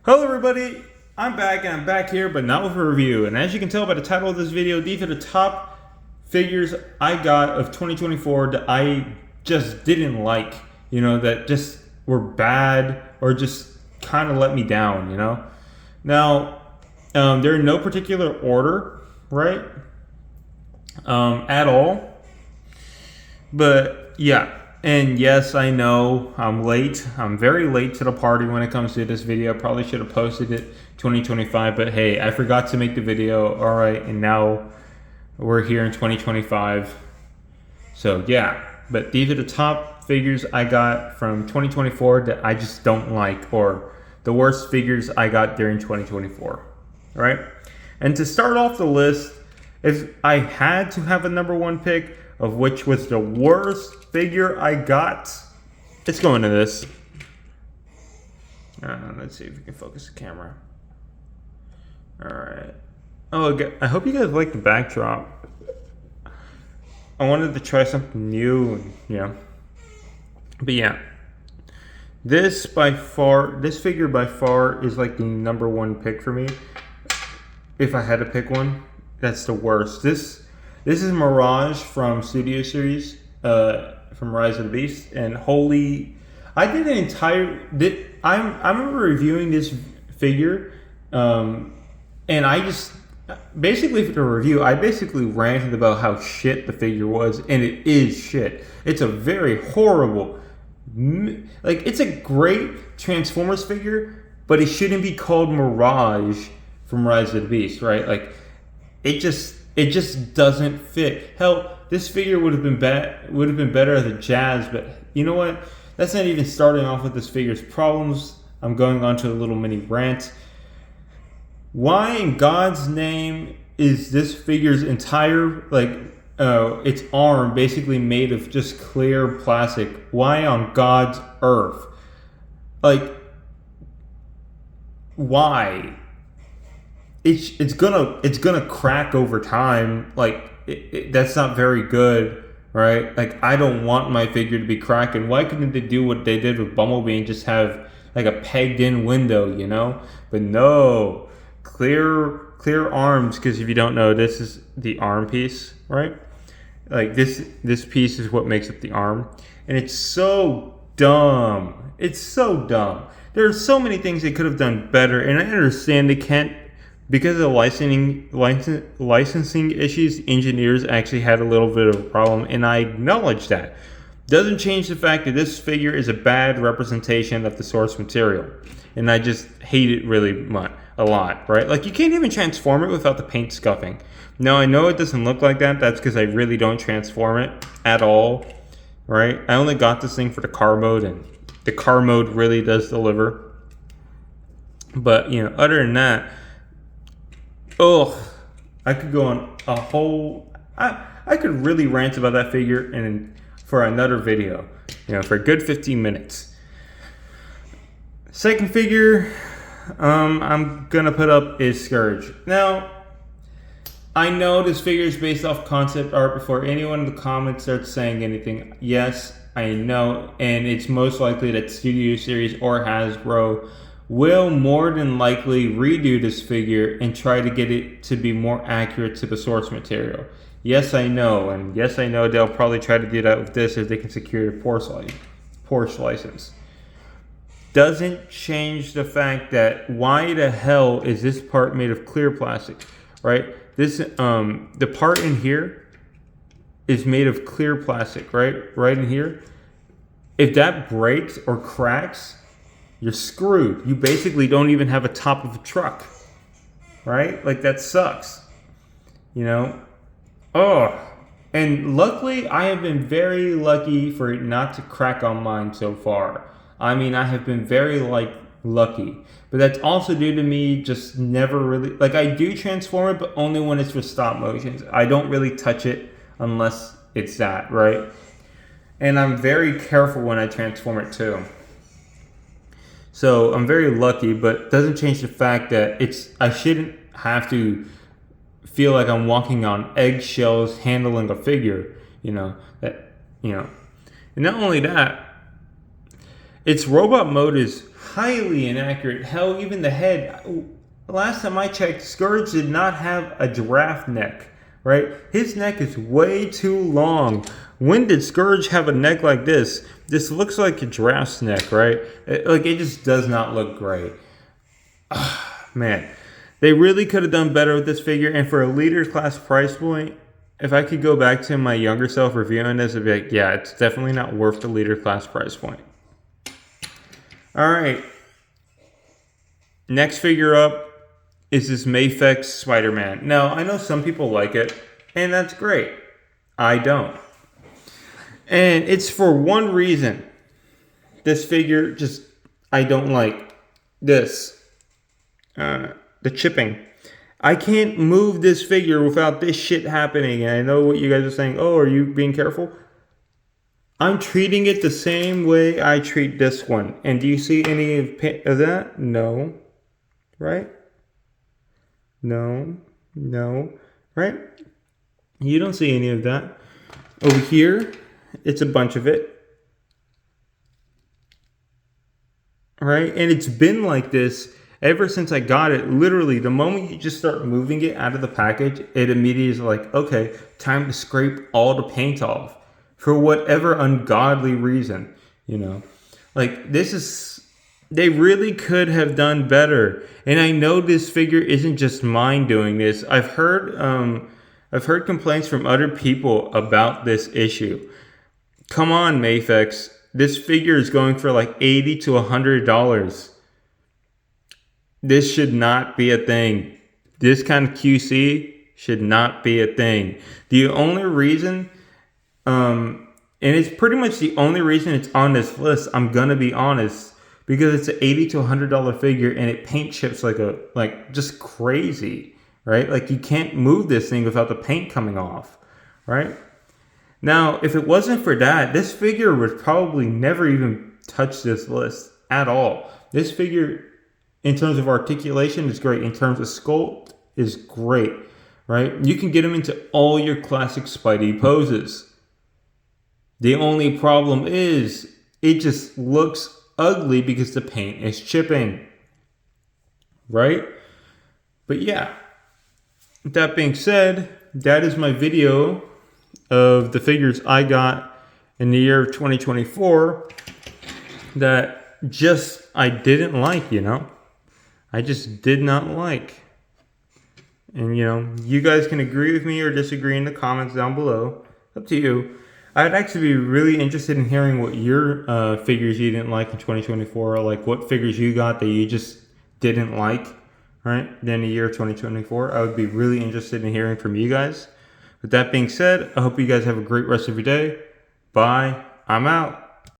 Hello everybody, I'm back and I'm back here, but not with a review. And as you can tell by the title of this video, these are the top figures I got of 2024 that I just didn't like, that just were bad or just kind of let me down, Now, they're in no particular order, right? At all. But yeah. And yes, I know I'm late. I'm very late to the party when it comes to this video. I probably should have posted it 2025, but hey, I forgot to make the video. All right, and now we're here in 2025. So yeah, but these are the top figures I got from 2024 that I just don't like, or the worst figures I got during 2024, right? And to start off the list, if I had to have a number one pick, of which was the worst figure I got, it's going to this. Let's see if we can focus the camera. All right. Oh, I hope you guys like the backdrop. I wanted to try something new, But yeah, this figure by far is like the number one pick for me. If I had to pick one, that's the worst. This is Mirage from Studio Series, from Rise of the Beast, and I did an entire. I remember reviewing this figure, and I just basically for the review, I basically ranted about how shit the figure was, and it is shit. It's a very horrible, it's a great Transformers figure, but it shouldn't be called Mirage from Rise of the Beast, right? Like, it just doesn't fit. Hell, this figure would have been better as a Jazz, but you know what? That's not even starting off with this figure's problems. I'm going on to a little mini rant. Why in God's name is this figure's entire, its arm basically made of just clear plastic? Why on God's earth? Why? It's gonna crack over time. That's not very good, right? I don't want my figure to be cracking. Why couldn't they do what they did with Bumblebee and just have like a pegged in window, But no, clear arms. Because if you don't know, this is the arm piece, right? This piece is what makes up the arm, and it's so dumb. It's so dumb. There are so many things they could have done better, and I understand they can't. Because of the licensing issues, engineers actually had a little bit of a problem, and I acknowledge that. Doesn't change the fact that this figure is a bad representation of the source material, and I just hate it really a lot, right? You can't even transform it without the paint scuffing. Now, I know it doesn't look like that. That's because I really don't transform it at all, right? I only got this thing for the car mode, and the car mode really does deliver. But, other than that, I could go on a whole. I could really rant about that figure and for another video, for a good 15 minutes. Second figure I'm gonna put up is Scourge. Now, I know this figure is based off concept art. Before anyone in the comments starts saying anything, yes, I know, and it's most likely that Studio Series or Hasbro will more than likely redo this figure and try to get it to be more accurate to the source material. Yes, I know, and yes, I know they'll probably try to do that with this if they can secure a Porsche license. Doesn't change the fact that why the hell is this part made of clear plastic, right? This the part in here is made of clear plastic, right in here. If that breaks or cracks, you're screwed. You basically don't even have a top of a truck, right? That sucks, and luckily, I have been very lucky for it not to crack on mine so far. I mean, I have been very lucky, but that's also due to me just never really, I do transform it, but only when it's with stop motions. I don't really touch it unless it's that, right? And I'm very careful when I transform it too. So I'm very lucky, but doesn't change the fact that I shouldn't have to feel like I'm walking on eggshells handling a figure, And not only that, its robot mode is highly inaccurate. Hell, even the head. Last time I checked, Scourge did not have a giraffe neck, right? His neck is way too long. When did Scourge have a neck like this? This looks like a giraffe's neck, right? It just does not look great. Man, they really could have done better with this figure. And for a leader class price point, if I could go back to my younger self reviewing this, I'd be like, yeah, it's definitely not worth the leader class price point. All right. Next figure up is this Mafex Spider-Man. Now, I know some people like it, and that's great. I don't. And it's for one reason. This figure just, I don't like this. The chipping. I can't move this figure without this shit happening. And I know what you guys are saying. Oh, are you being careful? I'm treating it the same way I treat this one. And do you see any of that? No. Right? No. No. Right? You don't see any of that. Over here, it's a bunch of it. Right? And it's been like this ever since I got it. Literally, the moment you just start moving it out of the package, it immediately is like, okay, time to scrape all the paint off. For whatever ungodly reason, you know. Like, this is... They really could have done better. And I know this figure isn't just mine doing this. I've heard complaints from other people about this issue. Come on, Mafex. This figure is going for like $80 to $100. This should not be a thing. This kind of QC should not be a thing. The only reason, and it's pretty much the only reason it's on this list, I'm gonna be honest, because it's an $80 to $100 figure and it paint chips like just crazy, right? Like, you can't move this thing without the paint coming off, right? Now, if it wasn't for that, this figure would probably never even touch this list at all. This figure, in terms of articulation, is great. In terms of sculpt, is great, right? You can get him into all your classic Spidey poses. The only problem is it just looks ugly because the paint is chipping, right? But yeah, that being said, that is my video of the figures I got in the year of 2024 that just I didn't like, you know. I just did not like. And, you know, you guys can agree with me or disagree in the comments down below. Up to you. I'd actually be really interested in hearing what your figures you didn't like in 2024, or like what figures you got that you just didn't like, right? In the year of 2024. I would be really interested in hearing from you guys. With that being said, I hope you guys have a great rest of your day. Bye. I'm out.